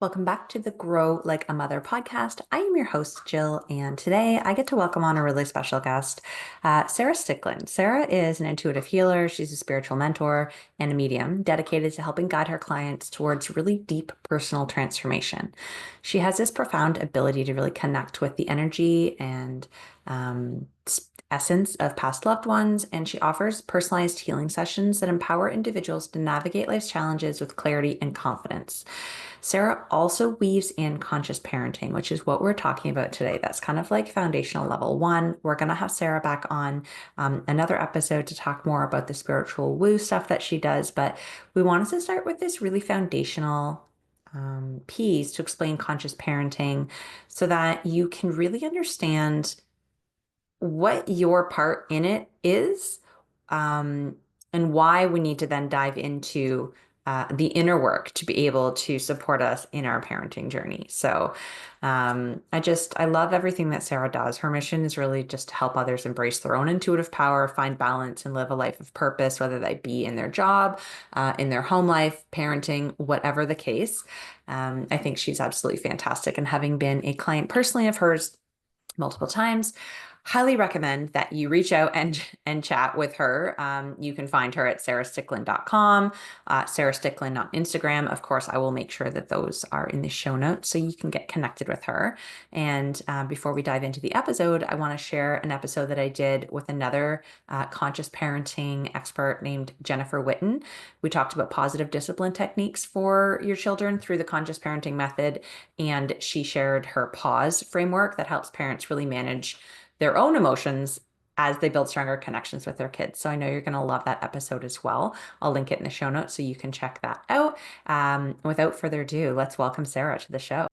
Welcome back to the Grow Like a Mother podcast. I am your host, Jill, and today I get to welcome on a really special guest, Sarah Sticklin. Sarah is an intuitive healer. She's a spiritual mentor and a medium dedicated to helping guide her clients towards really deep personal transformation. She has this profound ability to really connect with the energy and essence of past loved ones, and she offers personalized healing sessions that empower individuals to navigate life's challenges with clarity and confidence. Sarah also weaves in conscious parenting, which is what we're talking about today. That's kind of like foundational level one. We're going to have Sarah back on another episode to talk more about the spiritual woo stuff that she does. But we wanted to start with this really foundational piece to explain conscious parenting so that you can really understand what your part in it is, um, and why we need to then dive into the inner work to be able to support us in our parenting journey. So I love everything that Sarah does. Her mission is really just to help others embrace their own intuitive power, find balance, and live a life of purpose, whether that be in their job, in their home life, parenting, whatever the case. I think she's absolutely fantastic. And having been a client personally of hers multiple times, highly recommend that you reach out and chat with her. You can find her at sarahsticklin.com, Sarah Sticklin on Instagram. Of course, I will make sure that those are in the show notes so you can get connected with her. And before we dive into the episode, I want to share an episode that I did with another conscious parenting expert named Jennifer Witten. We talked about positive discipline techniques for your children through the conscious parenting method, and she shared her pause framework that helps parents really manage their own emotions as they build stronger connections with their kids. So I know you're going to love that episode as well. I'll link it in the show notes so you can check that out. Without further ado, let's welcome Sarah to the show.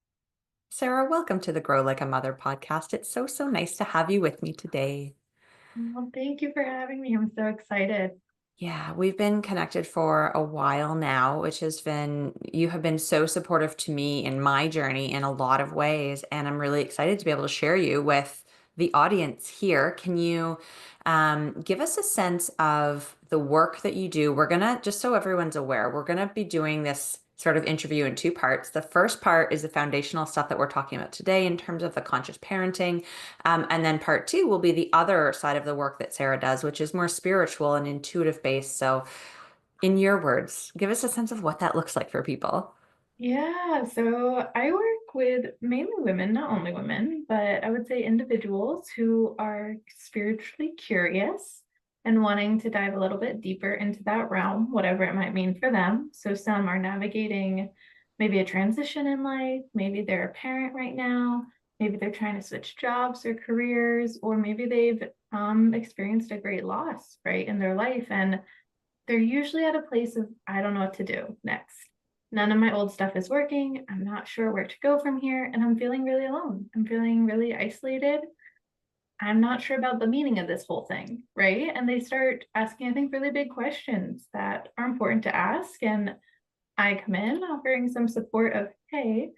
Sarah, welcome to the Grow Like a Mother podcast. It's so nice to have you with me today. Well, thank you for having me. I'm so excited. Yeah, we've been connected for a while now, which has been, you have been so supportive to me in my journey in a lot of ways. And I'm really excited to be able to share you with the audience here. Can you give us a sense of the work that you do? We're gonna, just so everyone's aware, we're gonna be doing this sort of interview in two parts. The first part is the foundational stuff that we're talking about today in terms of the conscious parenting. And then part two will be the other side of the work that Sarah does, which is more spiritual and intuitive based. So, in your words, give us a sense of what that looks like for people. Yeah, so I work with mainly women, not only women, but I would say individuals who are spiritually curious and wanting to dive a little bit deeper into that realm, whatever it might mean for them. So some are navigating maybe a transition in life, maybe they're a parent right now, maybe they're trying to switch jobs or careers, or maybe they've experienced a great loss, right, in their life. And they're usually at a place of, I don't know what to do next. None of my old stuff is working. I'm not sure where to go from here. And I'm feeling really alone. I'm feeling really isolated. I'm not sure about the meaning of this whole thing. Right. And they start asking, I think, really big questions that are important to ask. And I come in offering some support of, hey,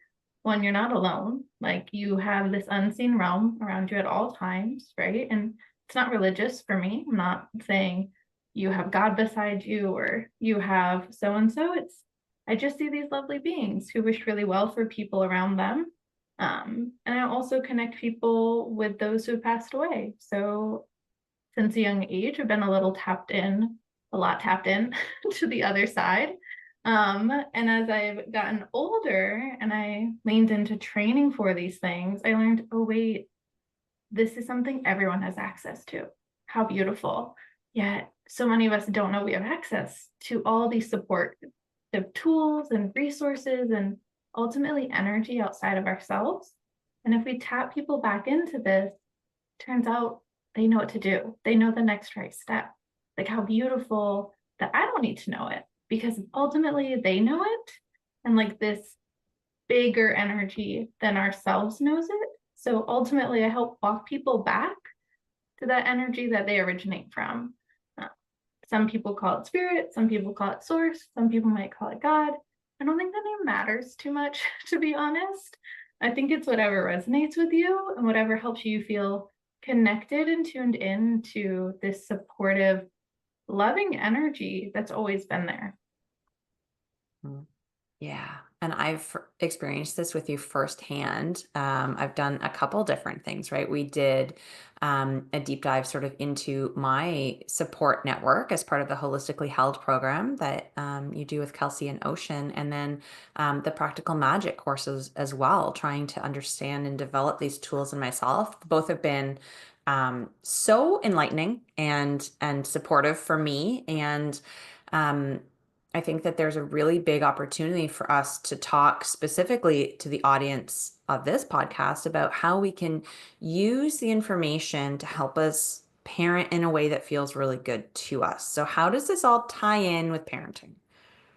one, you're not alone. Like you have this unseen realm around you at all times. Right. And it's not religious for me. I'm not saying you have God beside you or you have so and so. It's, I just see these lovely beings who wish really well for people around them. And I also connect people with those who have passed away. So since a young age, I've been a lot tapped in to the other side. And as I've gotten older and I leaned into training for these things, I learned, oh, wait, this is something everyone has access to. How beautiful. Yet so many of us don't know we have access to all these supportive tools and resources and ultimately energy outside of ourselves. And if we tap people back into this, turns out they know what to do. They know the next right step. Like how beautiful that I don't need to know it because ultimately they know it. And like this bigger energy than ourselves knows it. So ultimately, I help walk people back to that energy that they originate from. Uh, some people call it spirit, some people call it source, some people might call it God. I don't think that name matters too much, to be honest. I think it's whatever resonates with you and whatever helps you feel connected and tuned in to this supportive, loving energy that's always been there. Yeah, and I've experienced this with you firsthand. I've done a couple different things, right? We did a deep dive sort of into my support network as part of the Holistically Held program that you do with Kelsey and Ocean, and then the Practical Magic courses as well, trying to understand and develop these tools in myself. Both have been so enlightening and supportive for me, and um, I think that there's a really big opportunity for us to talk specifically to the audience of this podcast about how we can use the information to help us parent in a way that feels really good to us. So, how does this all tie in with parenting?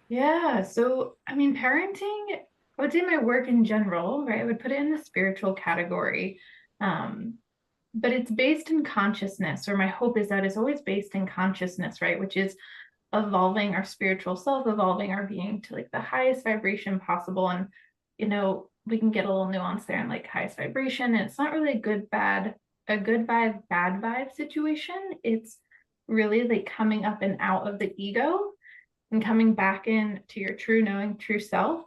Yeah, so I mean, parenting, I would say my work in general, right? I would put it in the spiritual category. Um, but it's based in consciousness, or my hope is that it's always based in consciousness, right? Which is evolving our spiritual self, evolving our being to like the highest vibration possible. And, we can get a little nuance there in like highest vibration. And it's not really a good vibe, bad vibe situation. It's really like coming up and out of the ego and coming back into your true knowing, true self.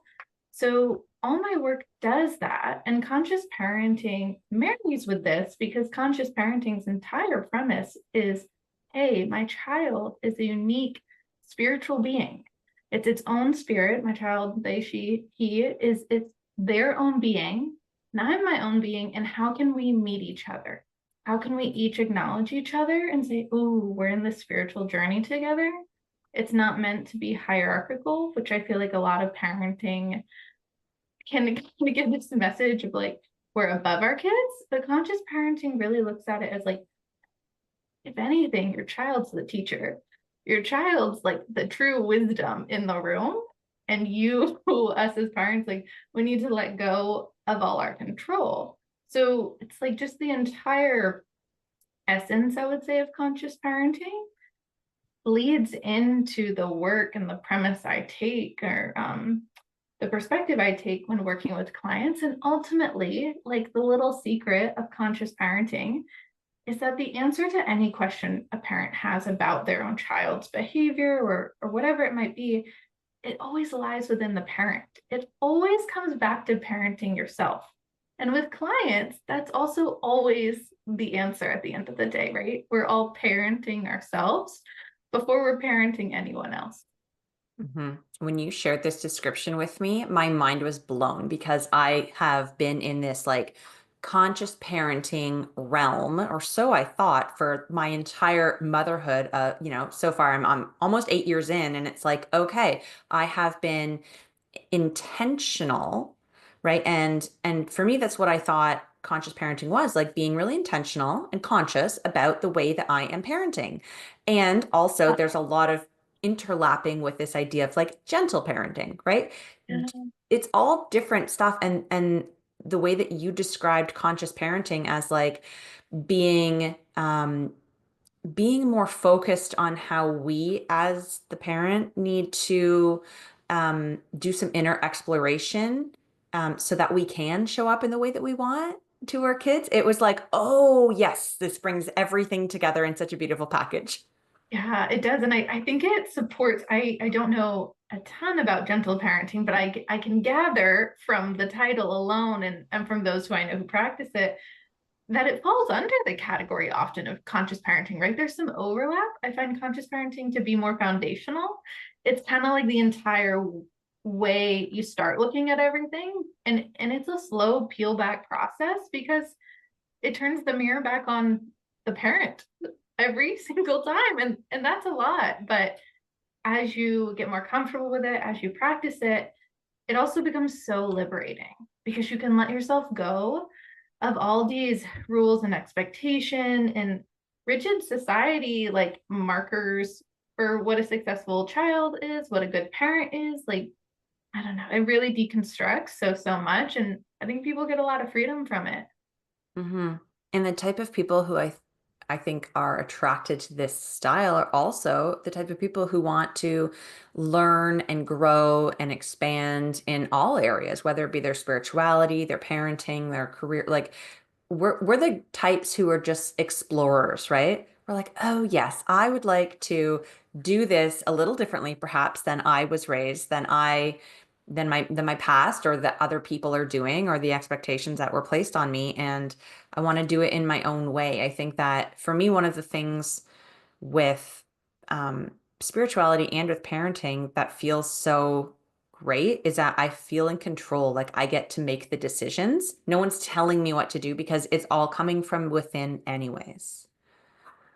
So all my work does that. And conscious parenting marries with this because conscious parenting's entire premise is, hey, my child is a unique spiritual being. It's its own spirit. My child, they, she, he is it's their own being. And I'm my own being. And how can we meet each other? How can we each acknowledge each other and say, ooh, we're in this spiritual journey together? It's not meant to be hierarchical, which I feel like a lot of parenting can kind of give this message of like we're above our kids. But conscious parenting really looks at it as like, if anything, your child's the teacher. Your child's like the true wisdom in the room. And you, us as parents, like we need to let go of all our control. So it's like just the entire essence, I would say, of conscious parenting leads into the work and the premise I take or the perspective I take when working with clients. And ultimately, like the little secret of conscious parenting is that the answer to any question a parent has about their own child's behavior or whatever it might be, it always lies within the parent. It always comes back to parenting yourself. And with clients, that's also always the answer at the end of the day, right? We're all parenting ourselves before we're parenting anyone else. When you shared this description with me, my mind was blown because I have been in this like conscious parenting realm, or so I thought, for my entire motherhood. So far I'm almost 8 years in, and it's like, okay, I have been intentional, right? And for me, that's what I thought conscious parenting was, like being really intentional and conscious about the way that I am parenting. And also there's a lot of interlapping with this idea of like gentle parenting, right? It's all different stuff. And the way that you described conscious parenting as like being being more focused on how we as the parent need to do some inner exploration, so that we can show up in the way that we want to our kids. It was like, oh, yes, this brings everything together in such a beautiful package. Yeah, it does. And I think it supports, I don't know a ton about gentle parenting, but I can gather from the title alone and from those who I know who practice it that it falls under the category often of conscious parenting, right? There's some overlap. I find conscious parenting to be more foundational. It's kind of like the entire way you start looking at everything. And it's a slow peel back process because it turns the mirror back on the parent every single time. And that's a lot. But as you get more comfortable with it, as you practice it, it also becomes so liberating because you can let yourself go of all these rules and expectation and rigid society like markers for what a successful child is, what a good parent is. Like, I don't know, it really deconstructs so much. And I think people get a lot of freedom from it. hmm And the type of people who I think are attracted to this style are also the type of people who want to learn and grow and expand in all areas, whether it be their spirituality, their parenting, their career. Like we're the types who are just explorers, right? We're like, oh yes, I would like to do this a little differently, perhaps, than I was raised, than I than my past or that other people are doing or the expectations that were placed on me. And I want to do it in my own way. I think that for me, one of the things with um, spirituality and with parenting that feels so great is that I feel in control. Like I get to make the decisions. No one's telling me what to do because it's all coming from within, anyways.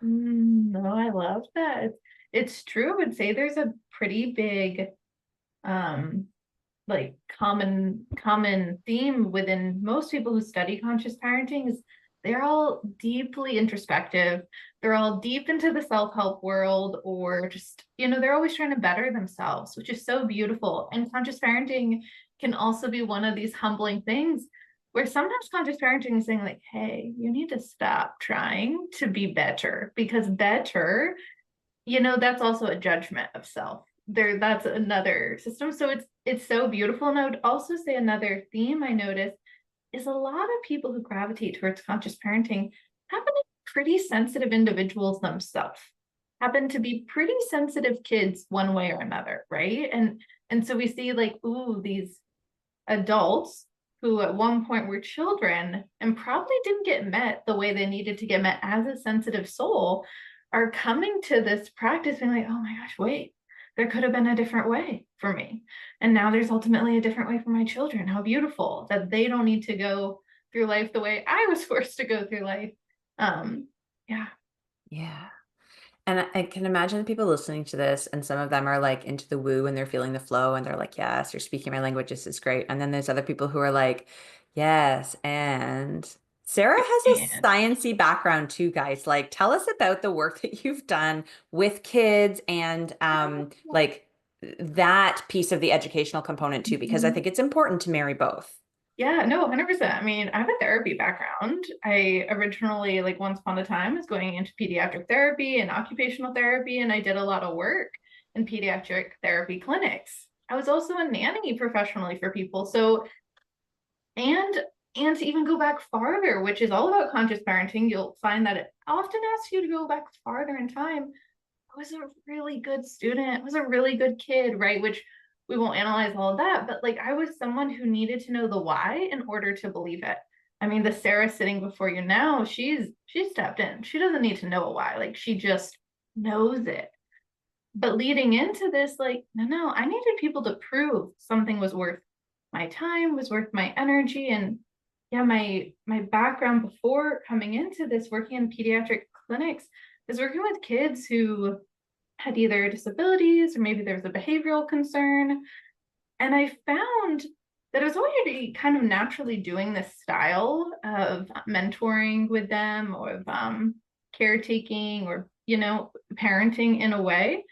No, I love that. It's true. I would say there's a pretty big um like common theme within most people who study conscious parenting is they're all deeply introspective. They're all deep into the self-help world, or just, they're always trying to better themselves, which is so beautiful. And conscious parenting can also be one of these humbling things where sometimes conscious parenting is saying like, hey, you need to stop trying to be better, because better, that's also a judgment of self. That's another system. So it's so beautiful. And I would also say another theme I noticed is a lot of people who gravitate towards conscious parenting happen to be pretty sensitive individuals themselves, happen to be pretty sensitive kids one way or another, right? And so we see like, ooh, these adults who at one point were children and probably didn't get met the way they needed to get met as a sensitive soul are coming to this practice being like, oh my gosh, wait, there could have been a different way for me. And now there's ultimately a different way for my children. How beautiful that they don't need to go through life the way I was forced to go through life. Yeah. Yeah. And I can imagine the people listening to this, and some of them are like into the woo and they're feeling the flow and they're like, yes, you're speaking my language. This is great. And then there's other people who are like, yes. And Sarah has a And sciencey background too, guys. Like, tell us about the work that you've done with kids and like that piece of the educational component too, because I think it's important to marry both. yeah, no, 100%. I mean, I have a therapy background. I originally, like, once upon a time, was going into pediatric therapy and occupational therapy, and I did a lot of work in pediatric therapy clinics. I was also a nanny professionally for people. So, and and to even go back farther, which is all about conscious parenting, you'll find that it often asks you to go back farther in time. I was a really good student. I was a really good kid, right? Which we won't analyze all of that, but like I was someone who needed to know the why in order to believe it. I mean, the Sarah sitting before you now, she stepped in. She doesn't need to know a why. Like she just knows it. But leading into this, like, no, I needed people to prove something was worth my time, was worth my energy. And yeah, my background before coming into this, working in pediatric clinics, is working with kids who had either disabilities or maybe there was a behavioral concern. And I found that I was already kind of naturally doing this style of mentoring with them, or of caretaking, or, parenting in a way.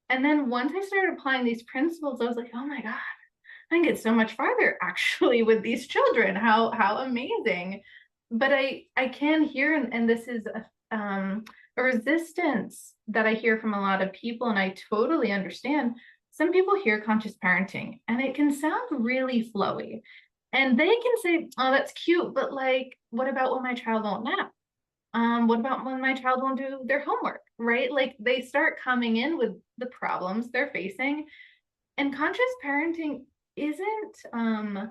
And then once I started applying these principles, I was like, oh my God, I can get so much farther actually with these children. How amazing. But I can hear, and this is a resistance that I hear from a lot of people, and I totally understand. Some people hear conscious parenting and it can sound really flowy. And they can say, oh, that's cute, but like, what about when my child won't nap? What about when my child won't do their homework? Right? Like they start coming in with the problems they're facing. And conscious parenting isn't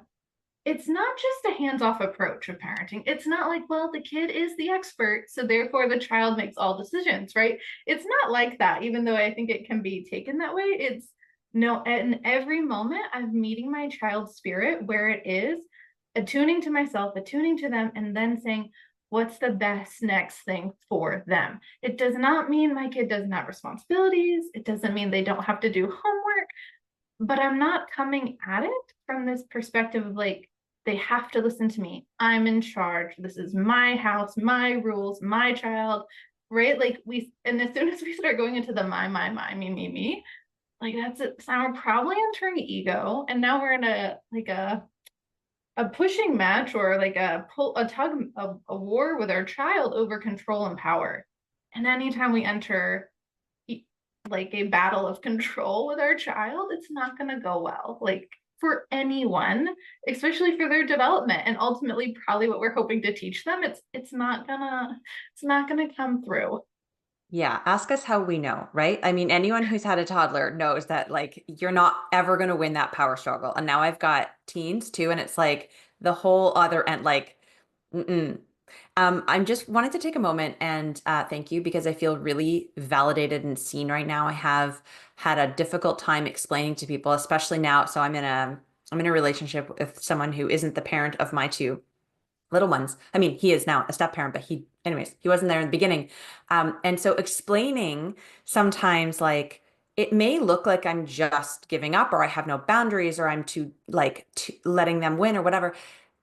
it's not just a hands-off approach of parenting. It's not like, well, the kid is the expert, so therefore the child makes all decisions, right? It's not like that, even though I think it can be taken that way. It's no, in every moment I'm meeting my child's spirit where it is, attuning to myself, attuning to them, and then saying, what's the best next thing for them? It does not mean my kid doesn't have responsibilities. It doesn't mean they don't have to do homework, but I'm not coming at it from this perspective of like, they have to listen to me. I'm in charge. This is my house, my rules, my child, right? Like and as soon as we start going into the my, me, like that's it. So we're probably entering ego. And now we're in a pushing match, or like a tug of a war with our child over control and power. And anytime we enter like a battle of control with our child, it's not going to go well. Like for anyone, especially for their development, and ultimately probably what we're hoping to teach them, it's not gonna come through. Yeah, ask us how we know, right? I mean, anyone who's had a toddler knows that like you're not ever going to win that power struggle. And now I've got teens too, and it's like the whole other end, like, mm-mm. I'm just wanted to take a moment and thank you because I feel really validated and seen right now. I have had a difficult time explaining to people, especially now. So I'm in a relationship with someone who isn't the parent of my two little ones. I mean, he is now a step parent, but anyways, he wasn't there in the beginning. And so explaining sometimes like it may look like I'm just giving up or I have no boundaries or I'm too like letting them win or whatever.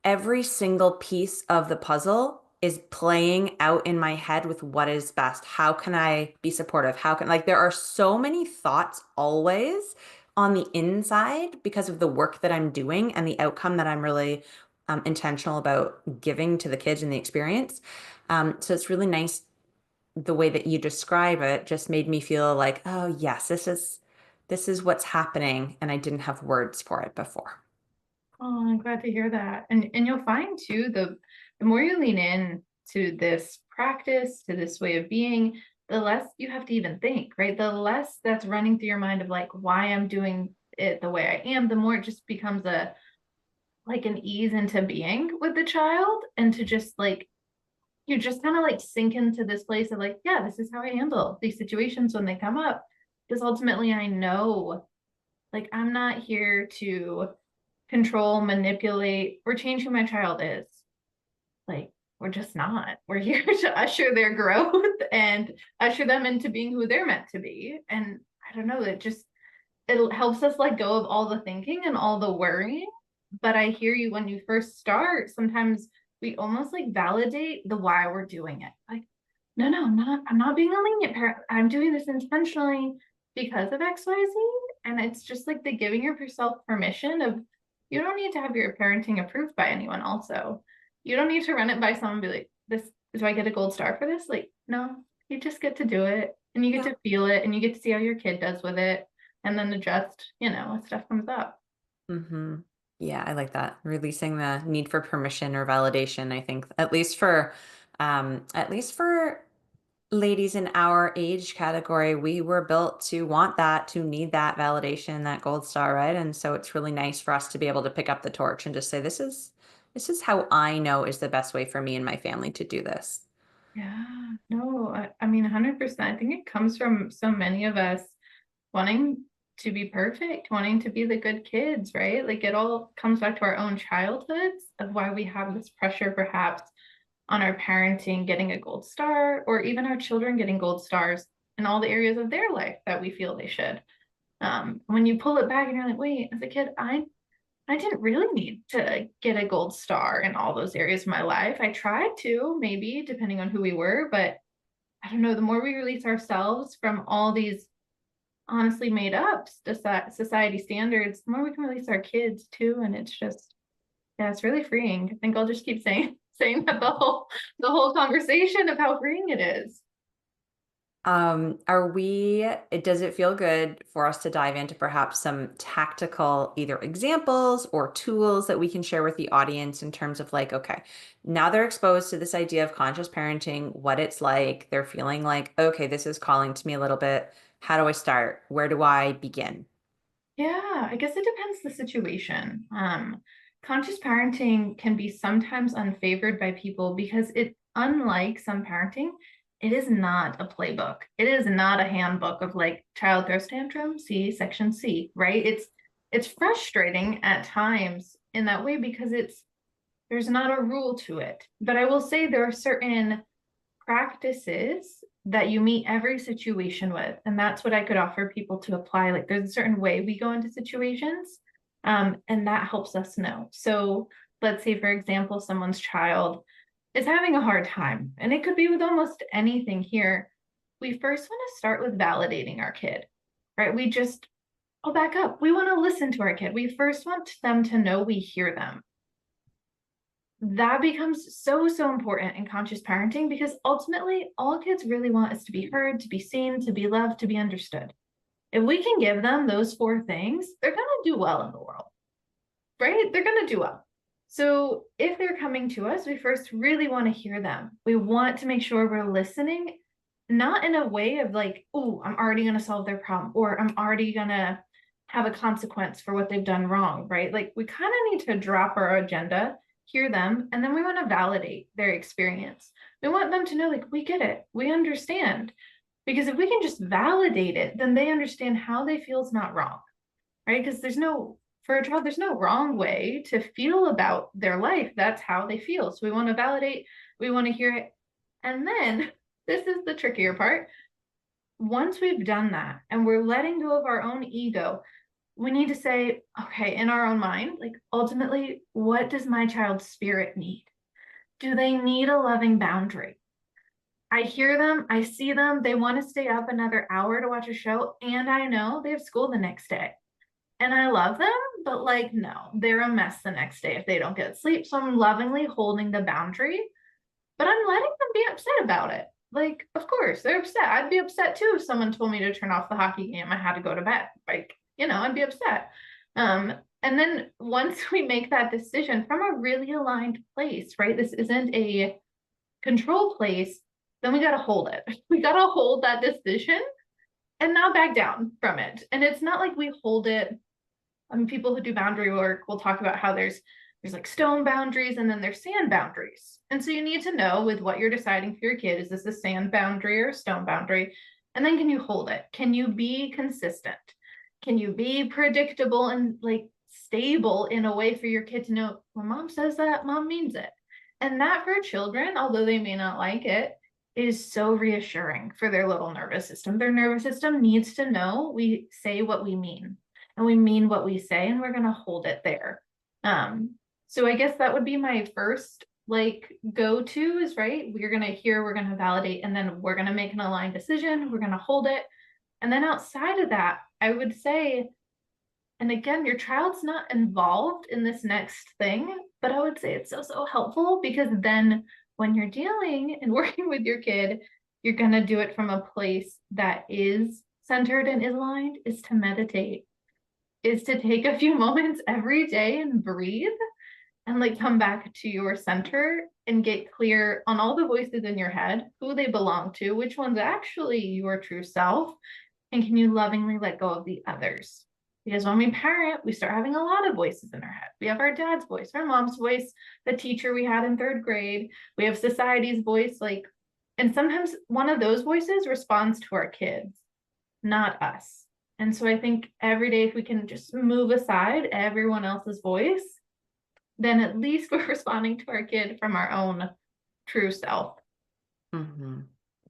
Every single piece of the puzzle is playing out in my head with what is best. How can I be supportive? How can like there are so many thoughts always on the inside because of the work that I'm doing and the outcome that I'm really intentional about giving to the kids and the experience. So it's really nice the way that you describe it just made me feel like, oh yes, this is what's happening, and I didn't have words for it before. Oh, I'm glad to hear that. And you'll find too, the more you lean in to this practice, to this way of being, the less you have to even think, right? The less that's running through your mind of like why I'm doing it the way I am, the more it just becomes a like an ease into being with the child and to just like you just kind of like sink into this place of like, yeah, this is how I handle these situations when they come up. Because ultimately I know like I'm not here to control, manipulate, or change who my child is. Like, we're just not. We're here to usher their growth and usher them into being who they're meant to be. And I don't know, it helps us let go of all the thinking and all the worrying. But I hear you when you first start, sometimes we almost like validate the why we're doing it. Like, no, I'm not being a lenient parent. I'm doing this intentionally because of XYZ. And it's just like the giving of yourself permission of you don't need to have your parenting approved by anyone also. You don't need to run it by someone and be like, this do I get a gold star for this? Like, no, you just get to do it and you get Yeah. to feel it and you get to see how your kid does with it and then adjust, as stuff comes up. hmm Yeah, I like that. Releasing the need for permission or validation, I think, at least for ladies in our age category, we were built to want that, to need that validation, that gold star, right? And so it's really nice for us to be able to pick up the torch and just say, this is how I know is the best way for me and my family to do this. Yeah, no, I mean, 100%. I think it comes from so many of us wanting to be perfect, wanting to be the good kids, right? Like it all comes back to our own childhoods of why we have this pressure perhaps on our parenting getting a gold star or even our children getting gold stars in all the areas of their life that we feel they should. When you pull it back and you're like, wait, as a kid, I didn't really need to get a gold star in all those areas of my life. I tried to, maybe depending on who we were, but I don't know, the more we release ourselves from all these honestly made up society standards, the more we can release our kids too. And it's just, yeah, it's really freeing. I think I'll just keep saying saying that the whole conversation of how freeing it is. Does it feel good for us to dive into perhaps some tactical either examples or tools that we can share with the audience in terms of like, okay, now they're exposed to this idea of conscious parenting, what it's like, they're feeling like, okay, this is calling to me a little bit. How do I start? Where do I begin? Yeah, I guess it depends the situation. Conscious parenting can be sometimes unfavored by people because unlike some parenting, it is not a playbook. It is not a handbook of like child throws tantrum, see section C, right? It's frustrating at times in that way because there's not a rule to it. But I will say there are certain practices that you meet every situation with. And that's what I could offer people to apply. Like there's a certain way we go into situations, and that helps us know. So let's say, for example, someone's child is having a hard time, and it could be with almost anything here. We first want to start with validating our kid, right? I'll back up. We want to listen to our kid. We first want them to know we hear them. That becomes so important in conscious parenting because ultimately all kids really want is to be heard, to be seen, to be loved, to be understood. If we can give them those four things, they're going to do well in the world, right? They're going to do well. So if they're coming to us, we first really want to hear them. We want to make sure we're listening not in a way of like, oh, I'm already going to solve their problem, or I'm already going to have a consequence for what they've done wrong, right? Like we kind of need to drop our agenda, hear them, and then we want to validate their experience. We want them to know, like, we get it, we understand. Because if we can just validate it, then they understand how they feel is not wrong, right? Because for a child, there's no wrong way to feel about their life. That's how they feel. So we want to validate, we want to hear it. And then this is the trickier part. Once we've done that and we're letting go of our own ego, we need to say, okay, in our own mind, like ultimately, what does my child's spirit need? Do they need a loving boundary? I hear them, I see them, they want to stay up another hour to watch a show, and I know they have school the next day. And I love them, but like, no, they're a mess the next day if they don't get sleep. So I'm lovingly holding the boundary, but I'm letting them be upset about it. Like, of course, they're upset. I'd be upset too if someone told me to turn off the hockey game. I had to go to bed. Like, I'd be upset. And then once we make that decision from a really aligned place, right? This isn't a control place, then we got to hold it. We got to hold that decision and not back down from it. And it's not like we hold it. I mean, people who do boundary work will talk about how there's like stone boundaries and then there's sand boundaries. And so you need to know with what you're deciding for your kid, is this a sand boundary or a stone boundary? And then can you hold it? Can you be consistent? Can you be predictable and like stable in a way for your kid to know when mom says that, mom means it? And that for children, although they may not like it, is so reassuring for their little nervous system. Their nervous system needs to know we say what we mean and we mean what we say, and we're going to hold it there. So I guess that would be my first like go to is right. We're going to hear, we're going to validate, and then we're going to make an aligned decision. We're going to hold it. And then outside of that, I would say, and again, your child's not involved in this next thing, but I would say it's so helpful because then when you're dealing and working with your kid, you're going to do it from a place that is centered and is aligned, is to meditate, is to take a few moments every day and breathe and like come back to your center and get clear on all the voices in your head, who they belong to, which one's actually your true self, and can you lovingly let go of the others? Because when we parent, we start having a lot of voices in our head. We have our dad's voice, our mom's voice, the teacher we had in third grade. We have society's voice, like, and sometimes one of those voices responds to our kids, not us. And so I think every day, if we can just move aside everyone else's voice, then at least we're responding to our kid from our own true self. Mm-hmm.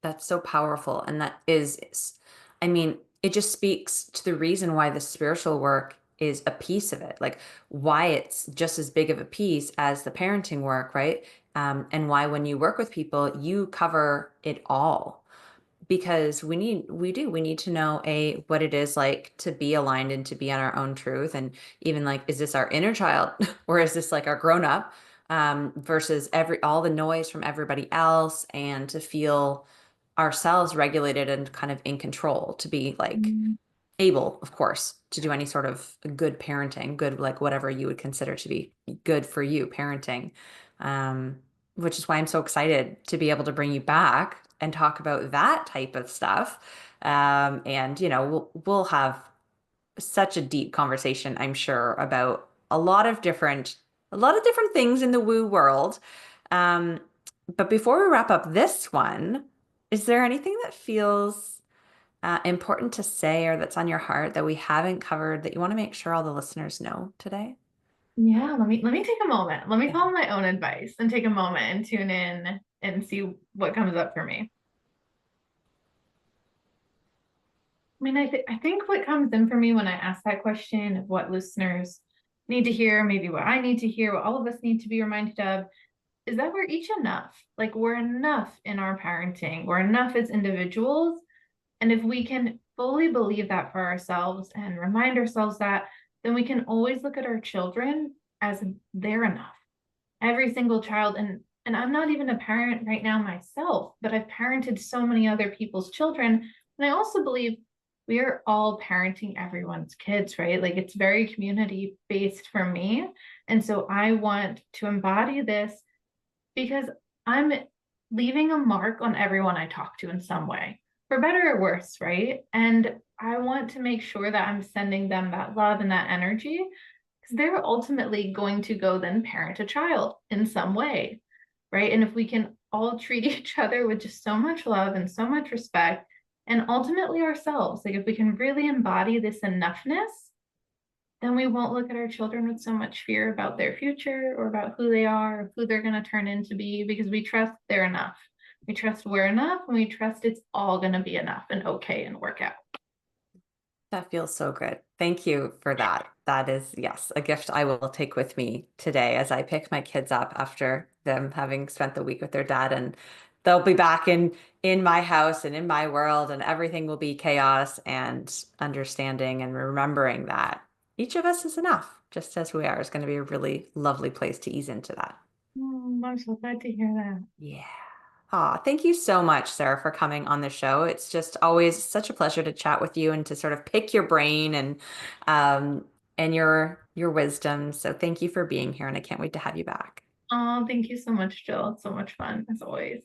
That's so powerful. And that is, I mean, it just speaks to the reason why the spiritual work is a piece of it, like why it's just as big of a piece as the parenting work, right? And why when you work with people, you cover it all because we need to know what it is like to be aligned and to be on our own truth, and even like, is this our inner child or is this like our grown up, versus all the noise from everybody else, and to feel ourselves regulated and kind of in control, to be like Mm. able, of course, to do any sort of good parenting, good, like whatever you would consider to be good for you parenting. Um, which is why I'm so excited to be able to bring you back and talk about that type of stuff. And we'll have such a deep conversation, I'm sure, about a lot of different things in the woo world. Um, but before we wrap up this one, is there anything that feels important to say or that's on your heart that we haven't covered that you want to make sure all the listeners know today? Yeah, let me take a moment. Let me Yeah. follow my own advice and take a moment and tune in and see what comes up for me. I mean, I think what comes in for me when I ask that question of what listeners need to hear, maybe what I need to hear, what all of us need to be reminded of, is that we're each enough. Like we're enough in our parenting. We're enough as individuals. And if we can fully believe that for ourselves and remind ourselves that, then we can always look at our children as they're enough. Every single child, and I'm not even a parent right now myself, but I've parented so many other people's children. And I also believe we are all parenting everyone's kids, right? Like it's very community based for me. And so I want to embody this because I'm leaving a mark on everyone I talk to in some way, for better or worse, right? And I want to make sure that I'm sending them that love and that energy because they're ultimately going to go then parent a child in some way, right? And if we can all treat each other with just so much love and so much respect, and ultimately ourselves, like if we can really embody this enoughness, then we won't look at our children with so much fear about their future or about who they are or who they're going to turn into be because we trust they're enough. We trust we're enough and we trust it's all going to be enough and okay and work out. That feels so good. Thank you for that. That is, yes, a gift I will take with me today as I pick my kids up after them having spent the week with their dad, and they'll be back in my house and in my world, and everything will be chaos and understanding and remembering that each of us is enough, just as we are, is going to be a really lovely place to ease into that. I'm so glad to hear that. Yeah. Aw, thank you so much, Sarah, for coming on the show. It's just always such a pleasure to chat with you and to sort of pick your brain um and your wisdom. So thank you for being here, and I can't wait to have you back. Oh, thank you so much, Jill. It's so much fun as always.